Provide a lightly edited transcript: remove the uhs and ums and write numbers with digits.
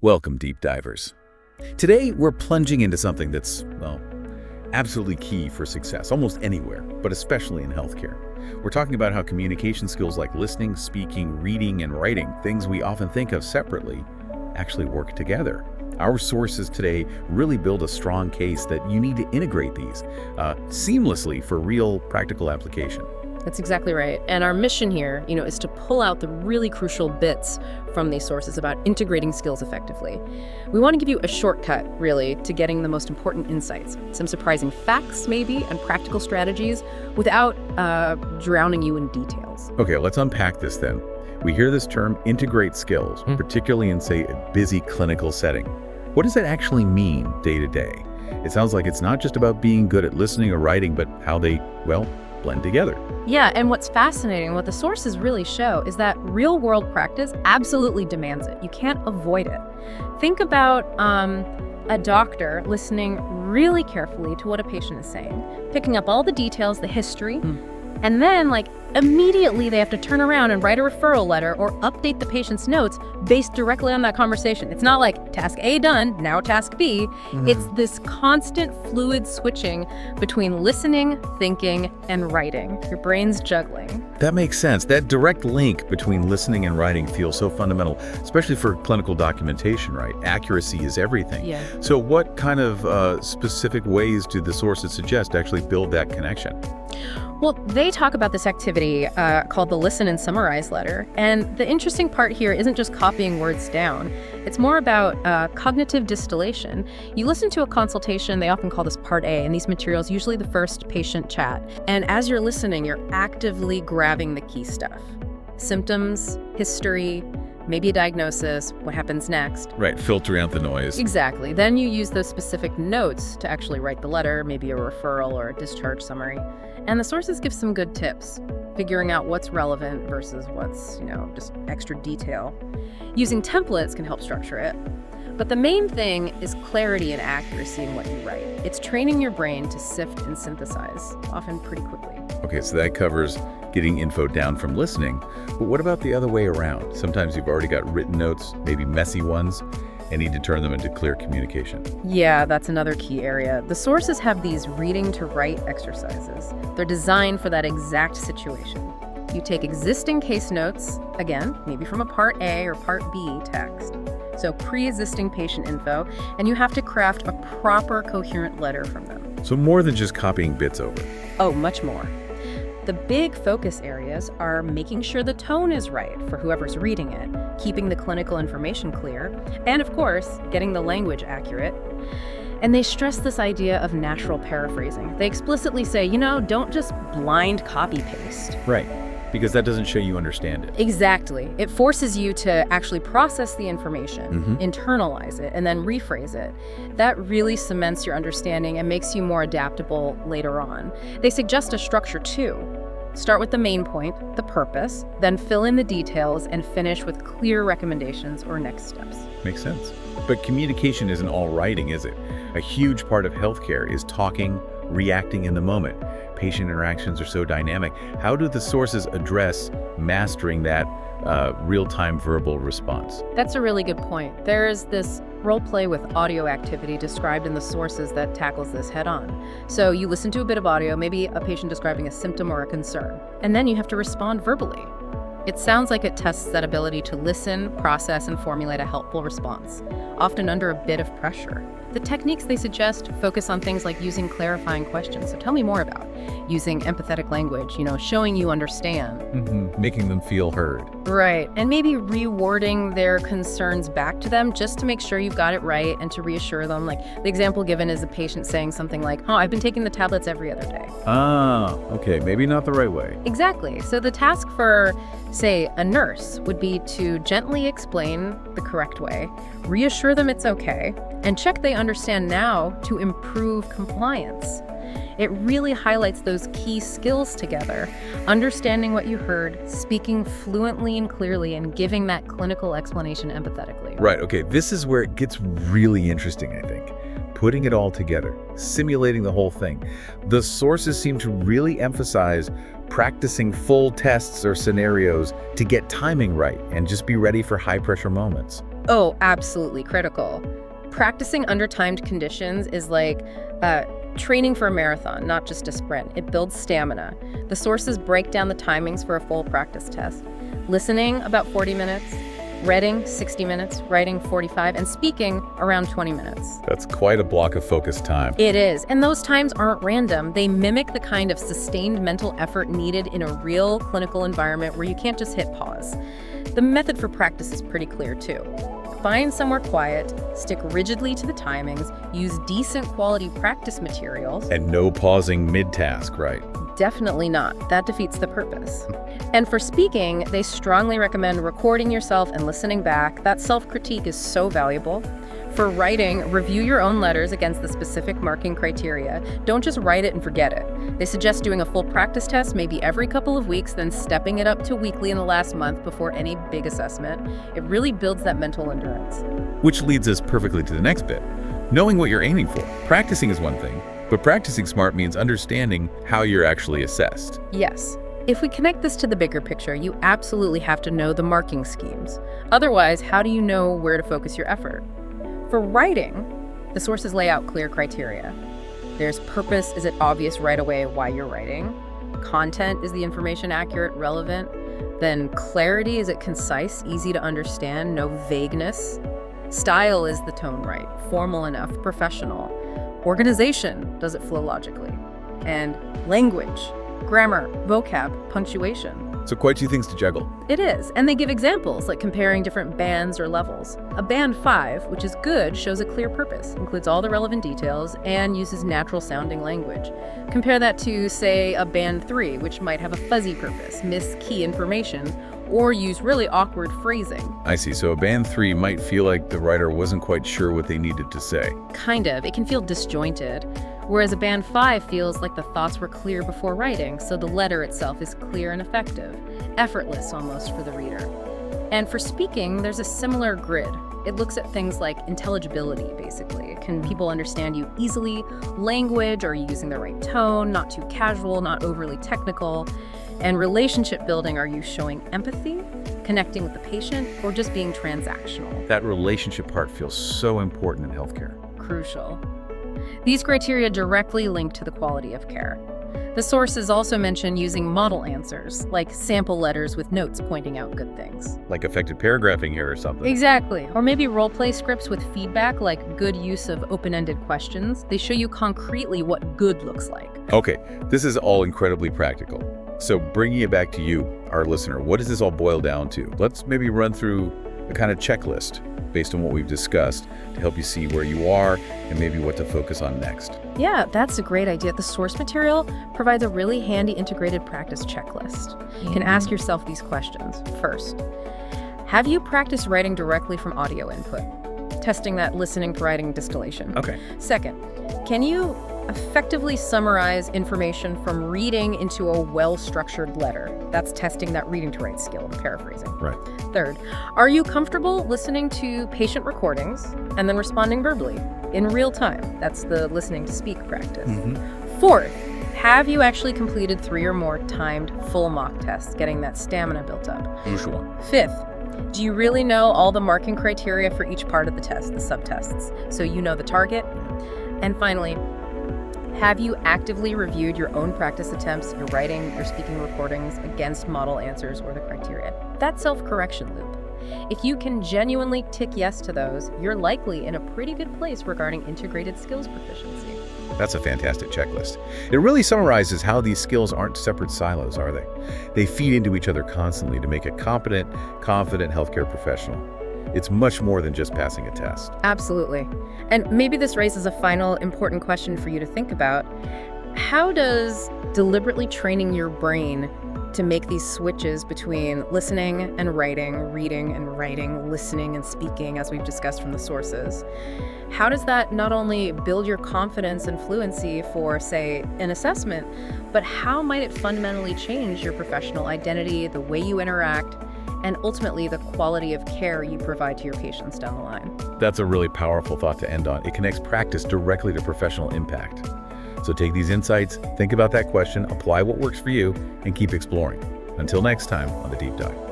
Welcome, deep divers. Today, we're plunging into something that's, well, absolutely key for success, almost anywhere, but especially in healthcare. We're talking about how communication skills like listening, speaking, reading, and writing, things we often think of separately, actually work together. Our sources today really build a strong case that you need to integrate these seamlessly for real practical application. That's exactly right. And our mission here, is to pull out the really crucial bits from these sources about integrating skills effectively. We want to give you a shortcut, really, to getting the most important insights, some surprising facts, maybe, and practical strategies without drowning you in details. Okay, let's unpack this then. We hear this term integrate skills, particularly in, say, a busy clinical setting. What does that actually mean day to day? It sounds like it's not just about being good at listening or writing, but how they, well, blend together. Yeah, and what's fascinating, what the sources really show, is that real-world practice absolutely demands it. You can't avoid it. Think about a doctor listening really carefully to what a patient is saying, picking up all the details, the history, and then, immediately they have to turn around and write a referral letter or update the patient's notes based directly on that conversation. It's not like task A done, now task B. It's this constant fluid switching between listening, thinking, and writing. Your brain's juggling. That makes sense. That direct link between listening and writing feels so fundamental, especially for clinical documentation, right? Accuracy is everything. Yeah. So what kind of specific ways do the sources suggest to actually build that connection? Well, they talk about this activity called the listen and summarize letter. And the interesting part here isn't just copying words down. It's more about cognitive distillation. You listen to a consultation, they often call this part A, and these materials, usually the first patient chat. And as you're listening, you're actively grabbing the key stuff. Symptoms, history, maybe a diagnosis, what happens next. Right, filtering out the noise. Exactly. Then you use those specific notes to actually write the letter, maybe a referral or a discharge summary. And the sources give some good tips, figuring out what's relevant versus what's, just extra detail. Using templates can help structure it. But the main thing is clarity and accuracy in what you write. It's training your brain to sift and synthesize, often pretty quickly. Okay, so that covers getting info down from listening. But what about the other way around? Sometimes you've already got written notes, maybe messy ones, and need to turn them into clear communication. Yeah, that's another key area. The sources have these reading to write exercises. They're designed for that exact situation. You take existing case notes, again, maybe from a Part A or Part B text, so pre-existing patient info, and you have to craft a proper coherent letter from them. So more than just copying bits over. Oh, much more. The big focus areas are making sure the tone is right for whoever's reading it, keeping the clinical information clear, and of course, getting the language accurate. And they stress this idea of natural paraphrasing. They explicitly say, don't just blind copy-paste. Right, because that doesn't show you understand it. Exactly. It forces you to actually process the information, internalize it, and then rephrase it. That really cements your understanding and makes you more adaptable later on. They suggest a structure too. Start with the main point, the purpose, then fill in the details and finish with clear recommendations or next steps. Makes sense. But communication isn't all writing, is it? A huge part of healthcare is talking, reacting in the moment. Patient interactions are so dynamic. How do the sources address mastering that real-time verbal response? That's a really good point. There's this role play with audio activity described in the sources that tackles this head on. So you listen to a bit of audio, maybe a patient describing a symptom or a concern, and then you have to respond verbally. It sounds like it tests that ability to listen, process, and formulate a helpful response, often under a bit of pressure. The techniques they suggest focus on things like using clarifying questions. So tell me more about using empathetic language, showing you understand. Making them feel heard. Right. And maybe rewording their concerns back to them just to make sure you've got it right and to reassure them. Like the example given is a patient saying something like, I've been taking the tablets every other day. Ah, okay. Maybe not the right way. Exactly. So the task for, say, a nurse would be to gently explain the correct way, reassure them it's okay, and check they understand now to improve compliance. It really highlights those key skills together, understanding what you heard, speaking fluently and clearly, and giving that clinical explanation empathetically. Right, okay, this is where it gets really interesting, I think. Putting it all together, simulating the whole thing. The sources seem to really emphasize practicing full tests or scenarios to get timing right and just be ready for high-pressure moments. Oh, absolutely critical. Practicing under timed conditions is like training for a marathon, not just a sprint. It builds stamina. The sources break down the timings for a full practice test. Listening, about 40 minutes. Reading, 60 minutes. Writing, 45. And speaking, around 20 minutes. That's quite a block of focused time. It is. And those times aren't random. They mimic the kind of sustained mental effort needed in a real clinical environment where you can't just hit pause. The method for practice is pretty clear, too. Find somewhere quiet, stick rigidly to the timings, use decent quality practice materials. And no pausing mid-task, right? Definitely not. That defeats the purpose. And for speaking, they strongly recommend recording yourself and listening back. That self-critique is so valuable. For writing, review your own letters against the specific marking criteria. Don't just write it and forget it. They suggest doing a full practice test maybe every couple of weeks, then stepping it up to weekly in the last month before any big assessment. It really builds that mental endurance. Which leads us perfectly to the next bit. Knowing what you're aiming for. Practicing is one thing, but practicing smart means understanding how you're actually assessed. Yes. If we connect this to the bigger picture, you absolutely have to know the marking schemes. Otherwise, how do you know where to focus your effort? For writing, the sources lay out clear criteria. There's purpose. Is it obvious right away why you're writing? Content. Is the information accurate, relevant? Then clarity. Is it concise, easy to understand, no vagueness? Style. Is the tone right, formal enough, professional? Organization. Does it flow logically? And language, grammar, vocab, punctuation. So quite a few things to juggle. It is, and they give examples like comparing different bands or levels. A band 5, which is good, shows a clear purpose, includes all the relevant details, and uses natural-sounding language. Compare that to, say, a band 3, which might have a fuzzy purpose, miss key information, or use really awkward phrasing. I see. So a band 3 might feel like the writer wasn't quite sure what they needed to say. Kind of. It can feel disjointed. Whereas a band 5 feels like the thoughts were clear before writing, so the letter itself is clear and effective, effortless almost for the reader. And for speaking, there's a similar grid. It looks at things like intelligibility, basically. Can people understand you easily? Language, are you using the right tone? Not too casual, not overly technical. And relationship building, are you showing empathy, connecting with the patient, or just being transactional? That relationship part feels so important in healthcare. Crucial. These criteria directly link to the quality of care. The sources also mention using model answers, like sample letters with notes pointing out good things. Like effective paragraphing here or something. Exactly. Or maybe role-play scripts with feedback, like good use of open-ended questions. They show you concretely what good looks like. Okay, this is all incredibly practical. So bringing it back to you, our listener, what does this all boil down to? Let's maybe run through a kind of checklist based on what we've discussed to help you see where you are and maybe what to focus on next. Yeah, that's a great idea. The source material provides a really handy integrated practice checklist. You can ask yourself these questions. First, have you practiced writing directly from audio input? Testing that listening to writing distillation. Okay. Second, can you effectively summarize information from reading into a well-structured letter? That's testing that reading to write skill, paraphrasing. Right. Third, are you comfortable listening to patient recordings and then responding verbally in real time? That's the listening to speak practice. Fourth, have you actually completed 3 or more timed full mock tests, getting that stamina built up? Usual. Fifth, do you really know all the marking criteria for each part of the test, the subtests, so you know the target? And finally, have you actively reviewed your own practice attempts, your writing, your speaking recordings against model answers or the criteria? That self-correction loop. If you can genuinely tick yes to those, you're likely in a pretty good place regarding integrated skills proficiency. That's a fantastic checklist. It really summarizes how these skills aren't separate silos, are they? They feed into each other constantly to make a competent, confident healthcare professional. It's much more than just passing a test. Absolutely. And maybe this raises a final important question for you to think about. How does deliberately training your brain to make these switches between listening and writing, reading and writing, listening and speaking, as we've discussed from the sources, how does that not only build your confidence and fluency for, say, an assessment, but how might it fundamentally change your professional identity, the way you interact, and ultimately the quality of care you provide to your patients down the line? That's a really powerful thought to end on. It connects practice directly to professional impact. So take these insights, think about that question, apply what works for you, and keep exploring. Until next time on The Deep Dive.